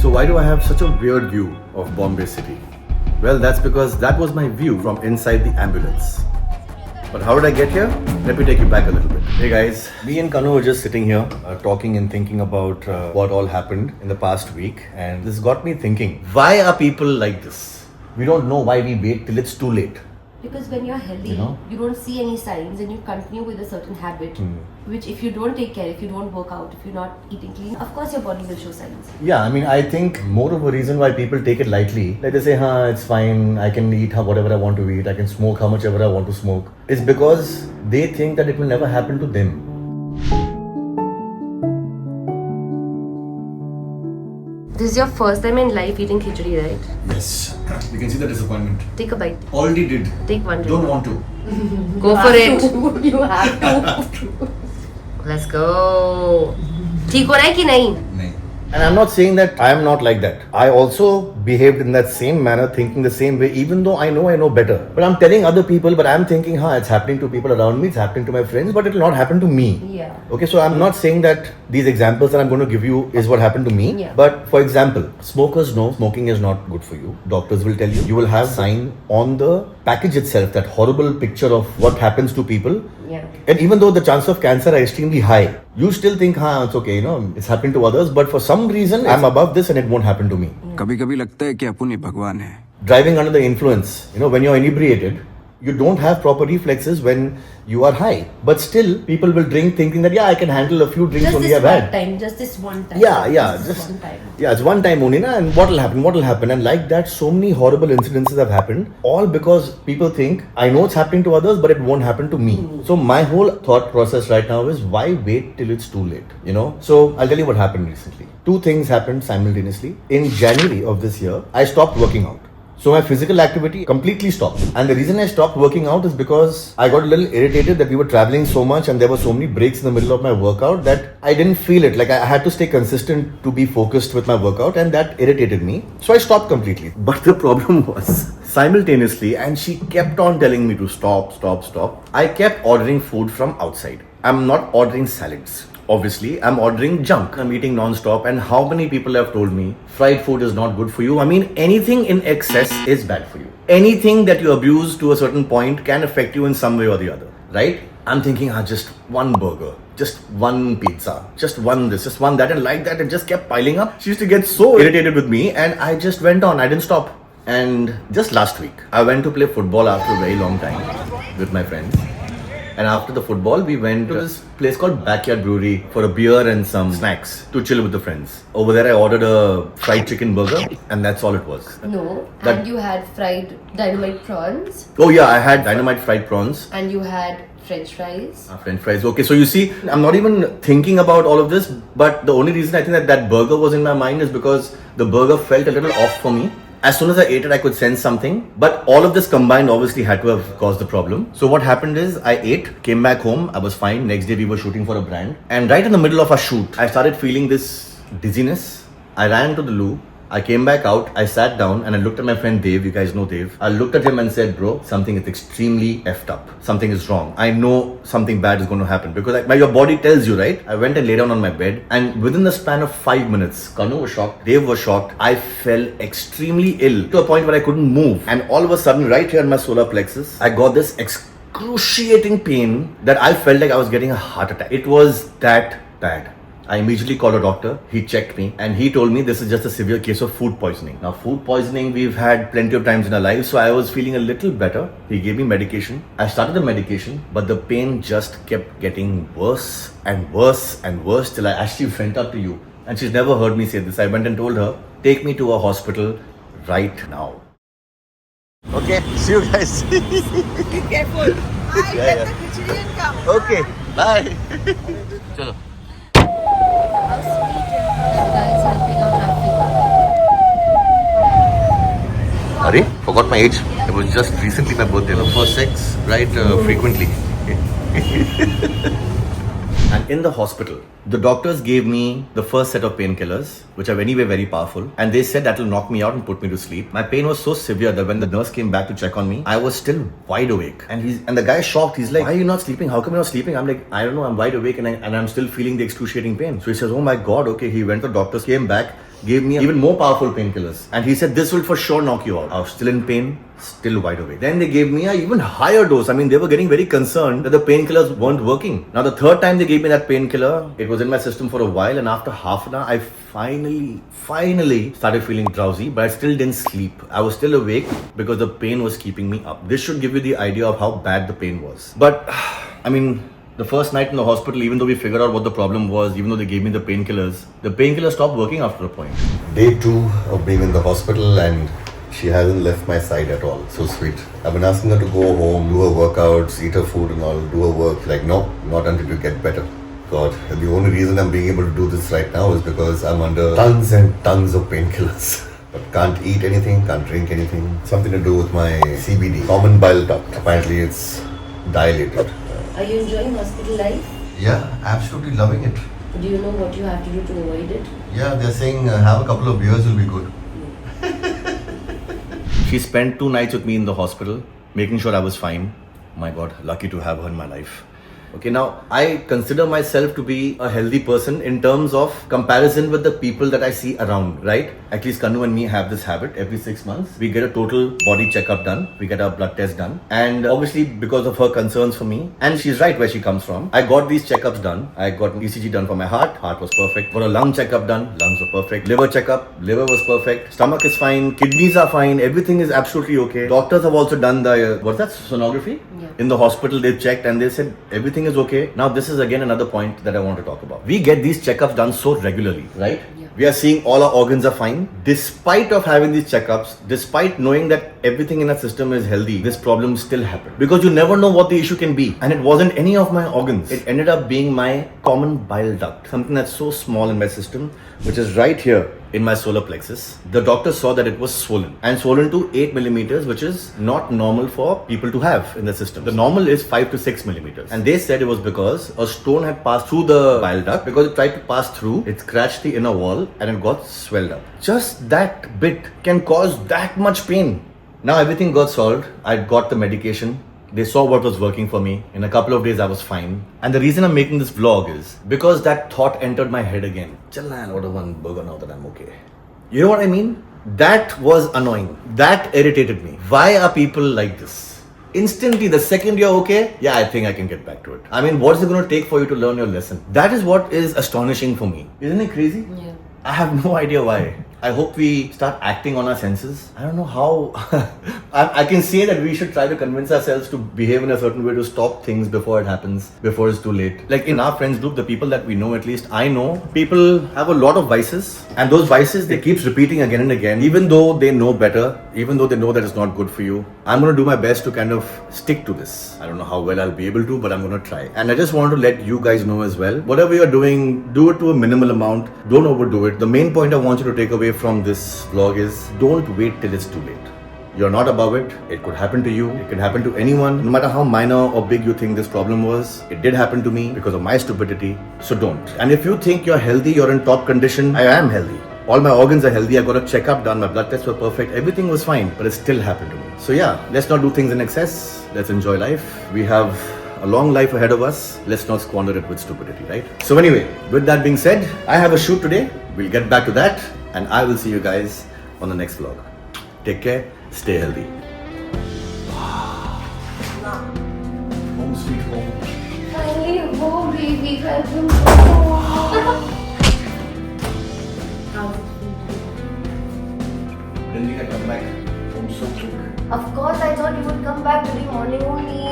So why do I have such a weird view of Bombay City? Well, that's because that was my view from inside the ambulance. But how did I get here? Let me take you back a little bit. Hey guys, me and Kanu were just sitting here talking and thinking about what all happened in the past week, and this got me thinking, why are people like this? We don't know why we wait till it's too late. Because when you're healthy, you don't see any signs and you continue with a certain habit, which if you don't take care, if you don't work out, if you're not eating clean, of course your body will show signs. Yeah, I mean, I think more of a reason why people take it lightly, like they say, it's fine, I can eat whatever I want to eat, I can smoke how much ever I want to smoke, is because they think that it will never happen to them. This is your first time in life eating khichdi, right? Yes, you can see the disappointment. Take a bite. Already did. Take one. Don't want to. Go for it. You have to. Let's go. ठीक हो रहा है कि नहीं? नहीं. And I'm not saying that I am not like that. I also behaved in that same manner, thinking the same way, even though I know better. But I'm telling other people, but I'm thinking, it's happening to people around me, it's happening to my friends, but it will not happen to me. Yeah. Okay, so I'm not saying that these examples that I'm going to give you is what happened to me. Yeah. But for example, smokers know smoking is not good for you. Doctors will tell you. You will have sign on the package itself, that horrible picture of what happens to people. Yeah. And even though the chance of cancer are extremely high, you still think, it's okay, it's happening to others. But for some reason, I'm above this and it won't happen to me. कभी-कभी लगता है कि अपन ही भगवान है. Driving under the influence, when you're inebriated, you don't have proper reflexes when you are high. But still, people will drink thinking that, I can handle a few drinks only I've had. Just this one time. Just one time. Yeah, it's one time only, and what will happen? And like that, so many horrible incidences have happened, all because people think, I know it's happening to others, but it won't happen to me. So my whole thought process right now is, why wait till it's too late, So I'll tell you what happened recently. Two things happened simultaneously. In January of this year, I stopped working out. So my physical activity completely stopped. And the reason I stopped working out is because I got a little irritated that we were traveling so much and there were so many breaks in the middle of my workout that I didn't feel it. Like I had to stay consistent to be focused with my workout, and that irritated me. So I stopped completely. But the problem was, simultaneously, and she kept on telling me to stop, I kept ordering food from outside. I'm not ordering salads. Obviously, I'm ordering junk. I'm eating non-stop, and how many people have told me fried food is not good for you? I mean, anything in excess is bad for you. Anything that you abuse to a certain point can affect you in some way or the other, right? I'm thinking, just one burger, just one pizza, just one this, just one that, and like that, it just kept piling up. She used to get so irritated with me, and I just went on. I didn't stop. And just last week, I went to play football after a very long time with my friends. And after the football, we went to this place called Backyard Brewery for a beer and some snacks to chill with the friends. Over there, I ordered a fried chicken burger, and that's all it was. No, and you had fried dynamite prawns. Oh yeah, I had dynamite fried prawns. And you had French fries. French fries. Okay, so you see, I'm not even thinking about all of this, but the only reason I think that burger was in my mind is because the burger felt a little off for me. As soon as I ate it, I could sense something. But all of this combined obviously had to have caused the problem. So what happened is, I ate, came back home, I was fine. Next day we were shooting for a brand. And right in the middle of our shoot, I started feeling this dizziness. I ran to the loo. I came back out, I sat down and I looked at my friend Dave. You guys know Dave. I looked at him and said, bro, something is extremely effed up. Something is wrong. I know something bad is going to happen because your body tells you, right? I went and lay down on my bed, and within the span of 5 minutes, Kanu was shocked, Dave was shocked. I fell extremely ill to a point where I couldn't move. And all of a sudden, right here in my solar plexus, I got this excruciating pain that I felt like I was getting a heart attack. It was that bad. I immediately called a doctor. He checked me and he told me this is just a severe case of food poisoning. Now, food poisoning we've had plenty of times in our lives, so I was feeling a little better. He gave me medication. I started the medication, but the pain just kept getting worse and worse and worse till I actually went up to you. And she's never heard me say this. I went and told her, take me to a hospital right now. Okay, see you guys. Be careful. I get the khichdi and come. Okay, bye. Chalo. How sweet you guys helping out Rafika. Sorry, forgot my age. It was just recently my birthday. For sex, right? Frequently. And in the hospital, the doctors gave me the first set of painkillers, which are anyway very powerful, and they said that will knock me out and put me to sleep. My pain was so severe that when the nurse came back to check on me, I was still wide awake. And the guy shocked. He's like, why are you not sleeping? How come you're not sleeping? I'm like, I don't know. I'm wide awake and I'm still feeling the excruciating pain. So he says, oh my God. Okay. He went to the doctors, came back. gave me even more powerful painkillers. And he said, this will for sure knock you out. I was still in pain, still wide awake. Then they gave me an even higher dose. I mean, they were getting very concerned that the painkillers weren't working. Now, the third time they gave me that painkiller, it was in my system for a while. And after half an hour, I finally started feeling drowsy, but I still didn't sleep. I was still awake because the pain was keeping me up. This should give you the idea of how bad the pain was. But, I mean, the first night in the hospital, even though we figured out what the problem was, even though they gave me the painkillers stopped working after a point. Day 2 of being in the hospital and she hasn't left my side at all. So sweet. I've been asking her to go home, do her workouts, eat her food and all, do her work. Like, no, not until you get better. God, the only reason I'm being able to do this right now is because I'm under tons and tons of painkillers. But can't eat anything, can't drink anything. Something to do with my CBD, Common Bile Duct. Apparently it's dilated. Are you enjoying hospital life? Yeah, absolutely loving it. Do you know what you have to do to avoid it? Yeah, they're saying have a couple of beers will be good. She spent 2 nights with me in the hospital, making sure I was fine. My God, lucky to have her in my life. Okay, now I consider myself to be a healthy person in terms of comparison with the people that I see around, right? At least Kanu and me have this habit. Every 6 months, we get a total body checkup done. We get our blood test done. And obviously, because of her concerns for me, and she's right where she comes from, I got these checkups done. I got an ECG done for my heart was perfect. For a lung checkup done, lungs were perfect. Liver checkup, liver was perfect. Stomach is fine. Kidneys are fine. Everything is absolutely okay. Doctors have also done the, what's that, sonography? Yeah. In the hospital, they checked and they said everything is okay. Now, this is again another point that I want to talk about. We get these checkups done so regularly, right? Yeah. We are seeing all our organs are fine. Despite of having these checkups, despite knowing that everything in our system is healthy, this problem still happened. Because you never know what the issue can be. And it wasn't any of my organs. It ended up being my common bile duct. Something that's so small in my system, which is right here in my solar plexus. The doctor saw that it was swollen and swollen to 8 millimeters, which is not normal for people to have in the system. The normal is 5 to 6 millimeters. And they said it was because a stone had passed through the bile duct. Because it tried to pass through, it scratched the inner wall and it got swelled up. Just that bit can cause that much pain. Now everything got solved. I got the medication. They saw what was working for me. In a couple of days, I was fine. And the reason I'm making this vlog is because that thought entered my head again. Chal na, I'll order one burger now that I'm okay. You know what I mean? That was annoying. That irritated me. Why are people like this? Instantly, the second you're okay, yeah, I think I can get back to it. I mean, what is it going to take for you to learn your lesson? That is what is astonishing for me. Isn't it crazy? Yeah. I have no idea why. I hope we start acting on our senses. I don't know how. I can say that we should try to convince ourselves to behave in a certain way to stop things before it happens, before it's too late. Like in our friends group, the people that we know, at least I know, people have a lot of vices. And those vices, they keep repeating again and again, even though they know better, even though they know that it's not good for you. I'm going to do my best to kind of stick to this. I don't know how well I'll be able to, but I'm going to try. And I just want to let you guys know as well, whatever you're doing, do it to a minimal amount. Don't overdo it. The main point I want you to take away from this vlog is don't wait till it's too late. You're not above it. It could happen to you. It can happen to anyone. No matter how minor or big you think this problem was, it did happen to me because of my stupidity. So don't. And if you think you're healthy, you're in top condition, I am healthy. All my organs are healthy. I got a checkup done. My blood tests were perfect. Everything was fine, but it still happened to me. So yeah, let's not do things in excess. Let's enjoy life. We have a long life ahead of us. Let's not squander it with stupidity, right? So anyway, with that being said, I have a shoot today. We'll get back to that. And I will see you guys on the next vlog. Take care. Stay healthy. Home sweet home. Finally home, baby. Welcome home. Didn't you come back home so quick? Of course, I thought you would come back today morning only.